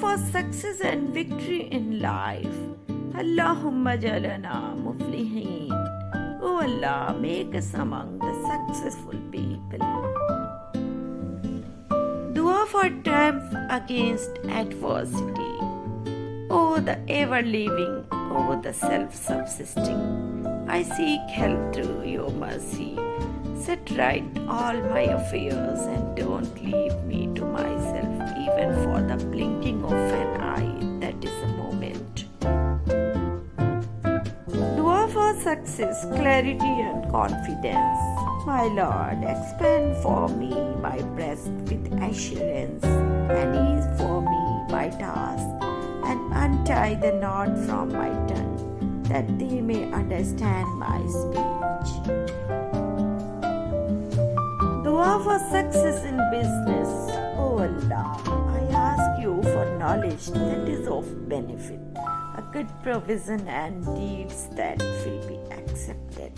for success and victory in life. Allahumma jalana muflihin. Oh Allah, make us among the successful people. Dua for triumph against adversity. O the ever-living, O the self-subsisting, I seek help through your mercy. Set right all my affairs and don't leave me to myself even for the blinking of an eye, that is a moment. Dua for success, clarity and confidence. My Lord, expand for me my breast with assurance and ease for me my task and untie the knot from my tongue that they may understand my speech. Dua for success in business. O Allah, I ask you for knowledge that is of benefit, a good provision and deeds that will be accepted.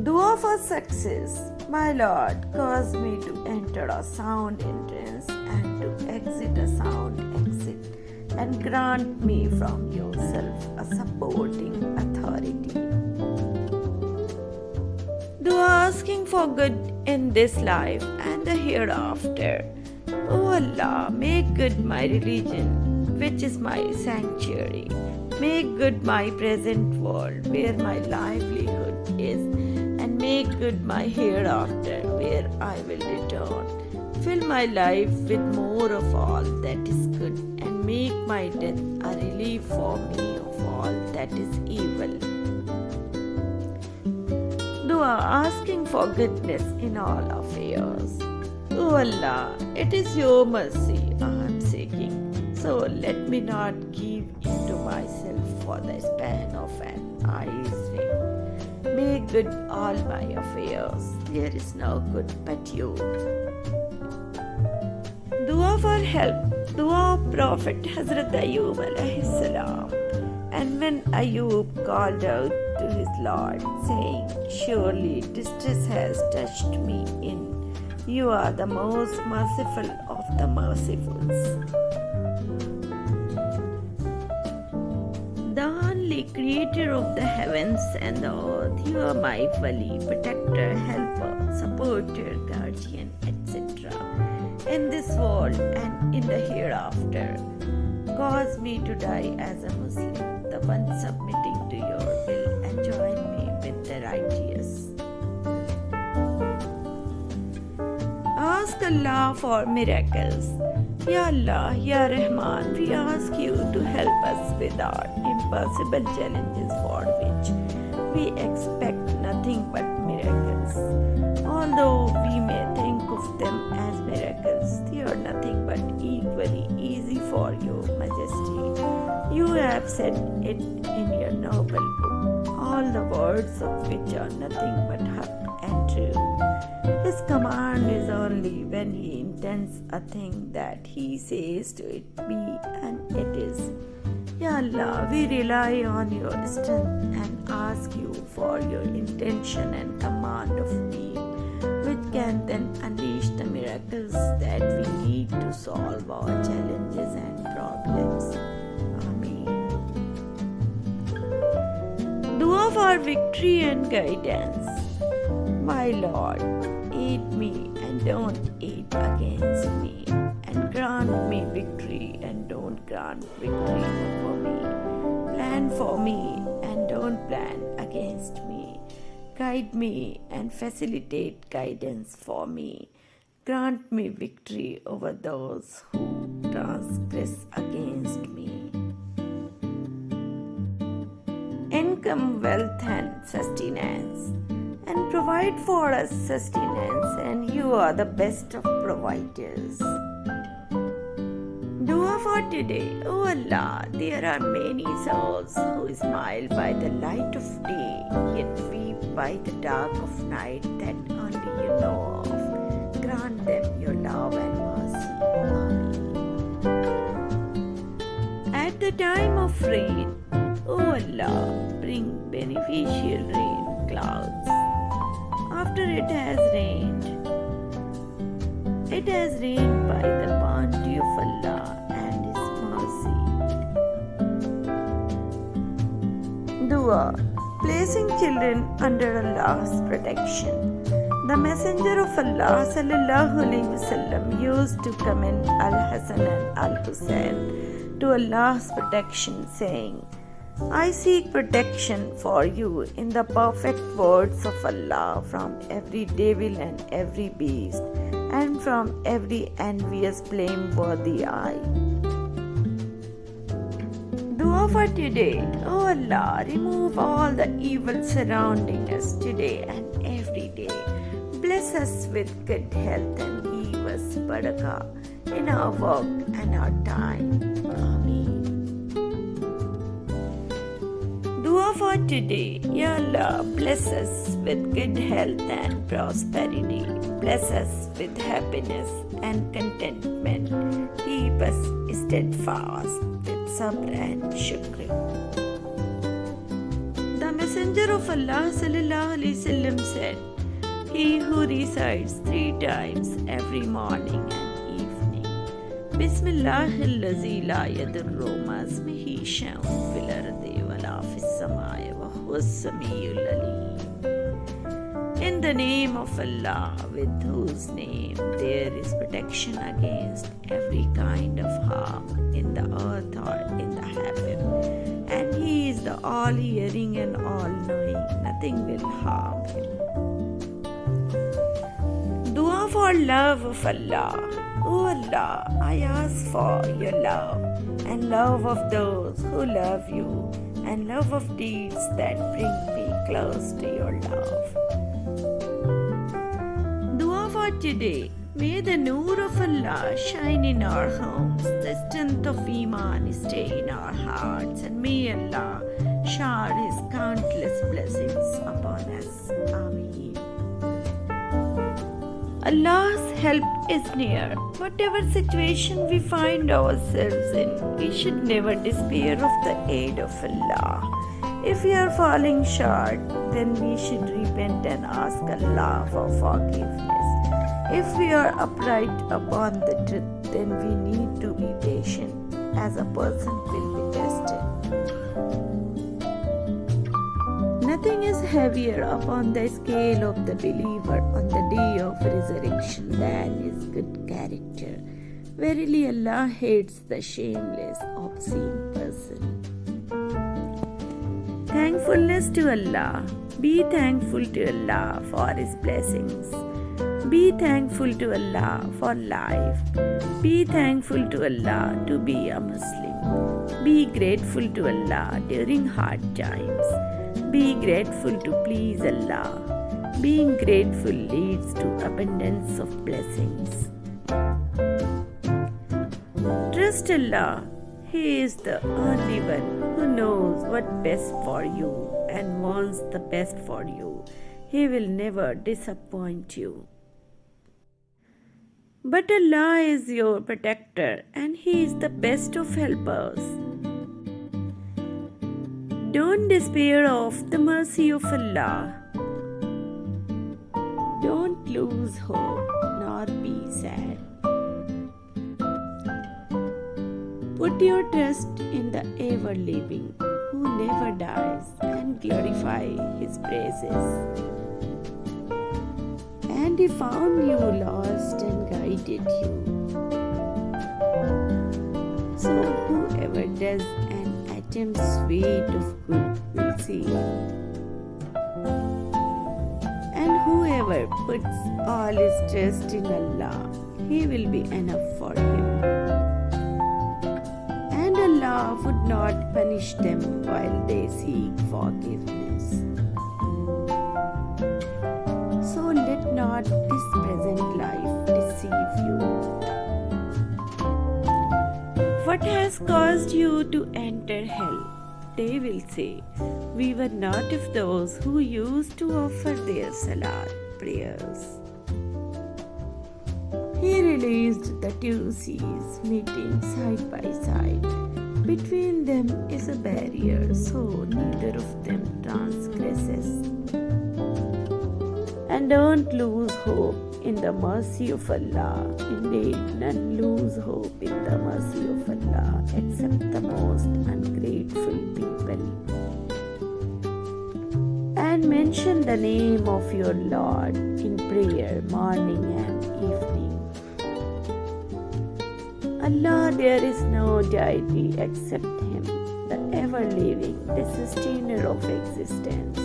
Dua for success. My Lord, cause me to enter a sound entrance and to exit a sound exit, and grant me from yourself a supporting authority. Dua asking for good in this life and the hereafter. O Allah, make good my religion, which is my sanctuary. Make good my present world, where my livelihood is, and make good my hereafter, where I will return. Fill my life with more of all that is good, and make my death a relief for me of all that is evil. Dua asking for goodness in all affairs. O Allah, it is your mercy I am seeking, so let me not give in to myself for the span of an eye's wing. Make good all my affairs, there is no good but you. Dua for help. Dua of Prophet Hazrat Ayub alayhi salam. And when Ayub called out to his Lord, saying, surely distress has touched me in. You are the most merciful of the mercifuls. The only creator of the heavens and the earth, you are my wali, protector, helper, supporter, guardian, etc. in this world and in the hereafter. Cause me to die as a Muslim, the one submitting to your will, and join me with the righteous. Ask Allah for miracles. Ya Allah, Ya Rahman, we ask you to help us with our impossible challenges for which we expect nothing but miracles. Although we may think of them as miracles, they are nothing but equally easy for your majesty. You have said it in your noble book, all the words of which are nothing but haqq and true. His command is only when he intends a thing that he says to it be, and it is. Ya Allah, we rely on your strength and ask you for your intention and command of deed, which can then unleash the miracles that we need to solve our challenges and problems. Ameen. Dua for victory and guidance. My Lord, aid me and don't aid against me, and grant me victory and don't grant victory over me. Plan for me and don't plan against me. Guide me and facilitate guidance for me. Grant me victory over those who transgress against me. Income, wealth and sustenance. And provide for us sustenance, and you are the best of providers. Dua for today. O Allah, there are many souls who smile by the light of day, yet weep by the dark of night that only you know of. Grant them your love and mercy. Ameen. At the time of rain, O Allah, bring beneficial rain clouds. After it has rained by the bounty of Allah. Dua, placing children under Allah's protection. The Messenger of Allah sallallahu alaihi wasallam used to commend Al-Hasan and Al-Hussein to Allah's protection, saying, I seek protection for you in the perfect words of Allah from every devil and every beast, and from every envious blameworthy eye. Dua for today. Oh Allah, remove all the evil surrounding us today and every day. Bless us with good health and give us barakah in our work and our time. Ameen. Dua for today. Ya Allah, bless us with good health and prosperity. Bless us with happiness and contentment. Keep us steadfast with sabr and shukr. The Messenger of Allah sallallahu alaihi wasallam said, He who recites 3 times every morning and evening, Bismillahil-Lazi la yadurru ma'asmihi shay'un fil ardi wala fis samai wa huwas samiul alim. In the name of Allah, with whose name there is protection against every kind of harm in the earth or in the heaven, and He is the all-hearing and all-knowing, nothing will harm Him. Dua for love of Allah. Oh Allah, I ask for your love and love of those who love you and love of deeds that bring me close to your love. Dua for today. May the Noor of Allah shine in our homes, the strength of Iman stay in our hearts, and may Allah shower His countless blessings upon us. Ameen. Allah's help is near. Whatever situation we find ourselves in, we should never despair of the aid of Allah. If we are falling short, then we should repent and ask Allah for forgiveness. If we are upright upon the truth, then we need to be patient, as a person will be tested. Nothing is heavier upon the scale of the believer on the day of resurrection than his good character. Verily, Allah hates the shameless, obscene person. Thankfulness to Allah. Be thankful to Allah for His blessings. Be thankful to Allah for life. Be thankful to Allah to be a Muslim. Be grateful to Allah during hard times. Be grateful to please Allah. Being grateful leads to abundance of blessings. Trust Allah. He is the only one who knows what's best for you and wants the best for you. He will never disappoint you. But Allah is your protector and He is the best of helpers. Don't despair of the mercy of Allah. Don't lose hope nor be sad. Put your trust in the ever-living who never dies and glorify His praises. And He found you lost and guided you. So whoever does an attempt's weight of good will see. And whoever puts all his trust in Allah, He will be enough for him. And Allah would not punish them while they seek forgiveness. So let not this present life deceive you. What has caused you to enter hell? They will say, we were not of those who used to offer their salat prayers. He released the two seas meeting side by side. Between them is a barrier, so neither of them transgresses. And don't lose hope in the mercy of Allah. Indeed, none lose hope in the mercy of Allah except the most ungrateful people. and mention the name of your Lord in prayer morning and evening. Allah, there is no deity except Him, the ever-living, the sustainer of existence.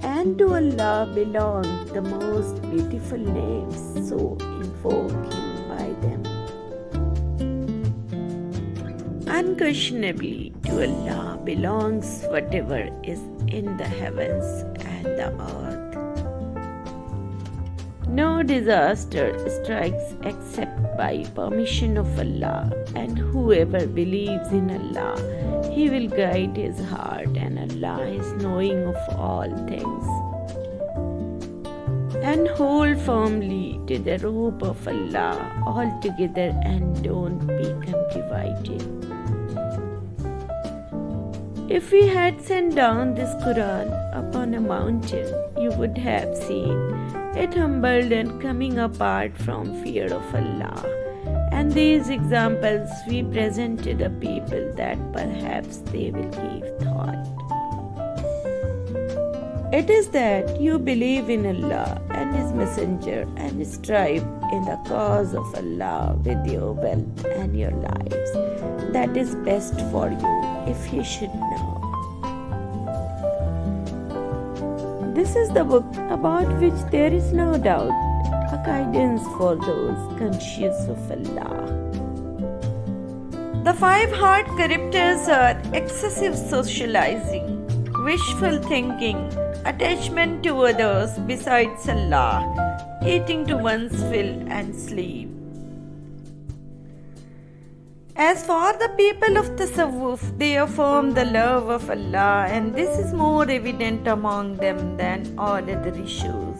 And to Allah belong the most beautiful names, so invoke Him by them. Unquestionably, to Allah belongs whatever is in the heavens and the earth. No disaster strikes except by permission of Allah, and whoever believes in Allah, He will guide his heart, and Allah is knowing of all things. And hold firmly to the rope of Allah altogether and don't become divided. If we had sent down this Quran upon a mountain, you would have seen it humbled and coming apart from fear of Allah. And these examples we present to the people that perhaps they will give thought. It is that you believe in Allah and His Messenger and strive in the cause of Allah with your wealth and your lives. That is best for you if you should know. This is the book about which there is no doubt, a guidance for those conscious of Allah. The 5 hard characters are excessive socializing, wishful thinking, attachment to others besides Allah, eating to one's fill and sleep. As for the people of Tasawwuf, they affirm the love of Allah, and this is more evident among them than all other issues.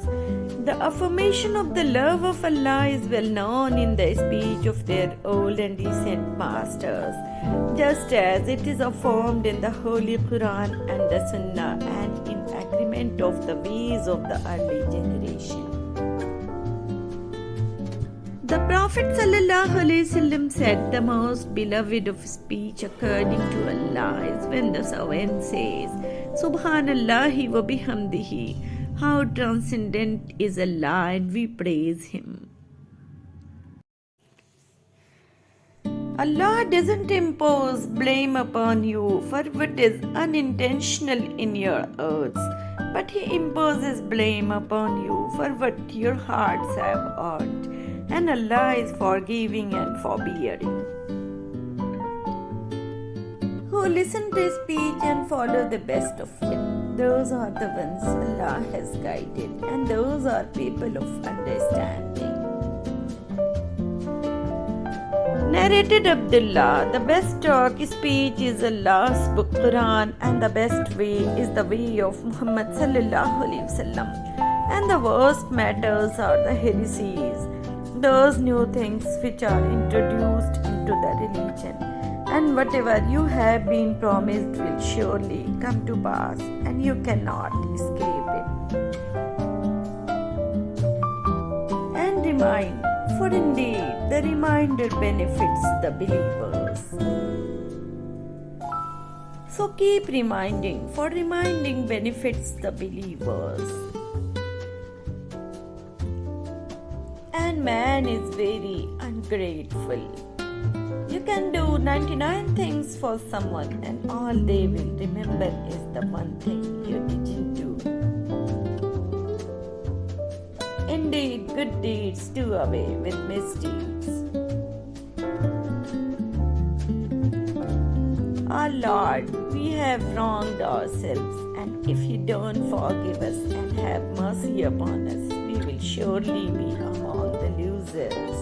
The affirmation of the love of Allah is well known in the speech of their old and recent masters, just as it is affirmed in the Holy Quran and the Sunnah and in agreement of the ways of the early generation. The Prophet ﷺ said the most beloved of speech according to Allah is when the servant says, Subhanallahi wa bihamdihi, how transcendent is Allah, and we praise Him. Allah doesn't impose blame upon you for what is unintentional in your acts, but He imposes blame upon you for what your hearts have earned. And Allah is forgiving and forbearing. Who listen to His speech and follow the best of it, those are the ones Allah has guided, and those are people of understanding. Narrated Abdullah, the best talk speech is Allah's book Quran, and the best way is the way of Muhammad sallallahu alaihi wasallam, and the worst matters are the heresies, those new things which are introduced into the religion, and whatever you have been promised will surely come to pass, and you cannot escape it. And remind, for indeed the reminder benefits the believers. So keep reminding, for reminding benefits the believers. And man is very ungrateful. You can do 99 things for someone, and all they will remember is the one thing you didn't do. Indeed, good deeds do away with misdeeds. Our Lord, we have wronged ourselves, and if you don't forgive us and have mercy upon us, we will surely be among the losers.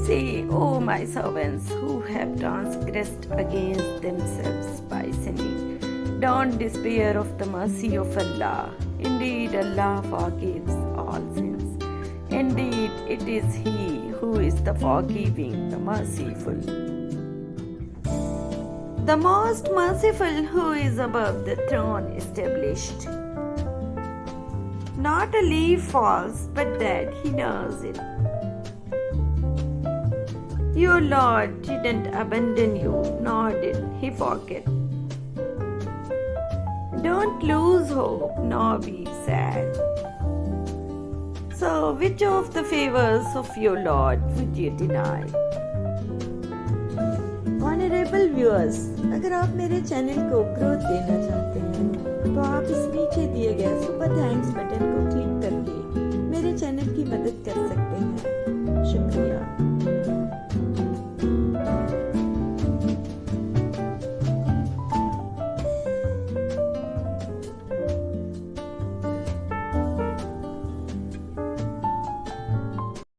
Say, O my servants who have transgressed against themselves by sinning, don't despair of the mercy of Allah. Indeed, Allah forgives all sins. Indeed, it is He who is the forgiving, the merciful. The most merciful, who is above the throne established. Not a leaf falls, but that He knows it. Your Lord didn't abandon you, nor did He forget. Don't lose hope nor be sad. So, which of the favors of your Lord would you deny? Honorable viewers, अगर आप मेरे channel को growth देना चाहते हैं तो आप इस नीचे दिए गए सुपर थैंक्स बटन को क्लिक करके मेरे चैनल की मदद कर सकते हैं। शुक्रिया।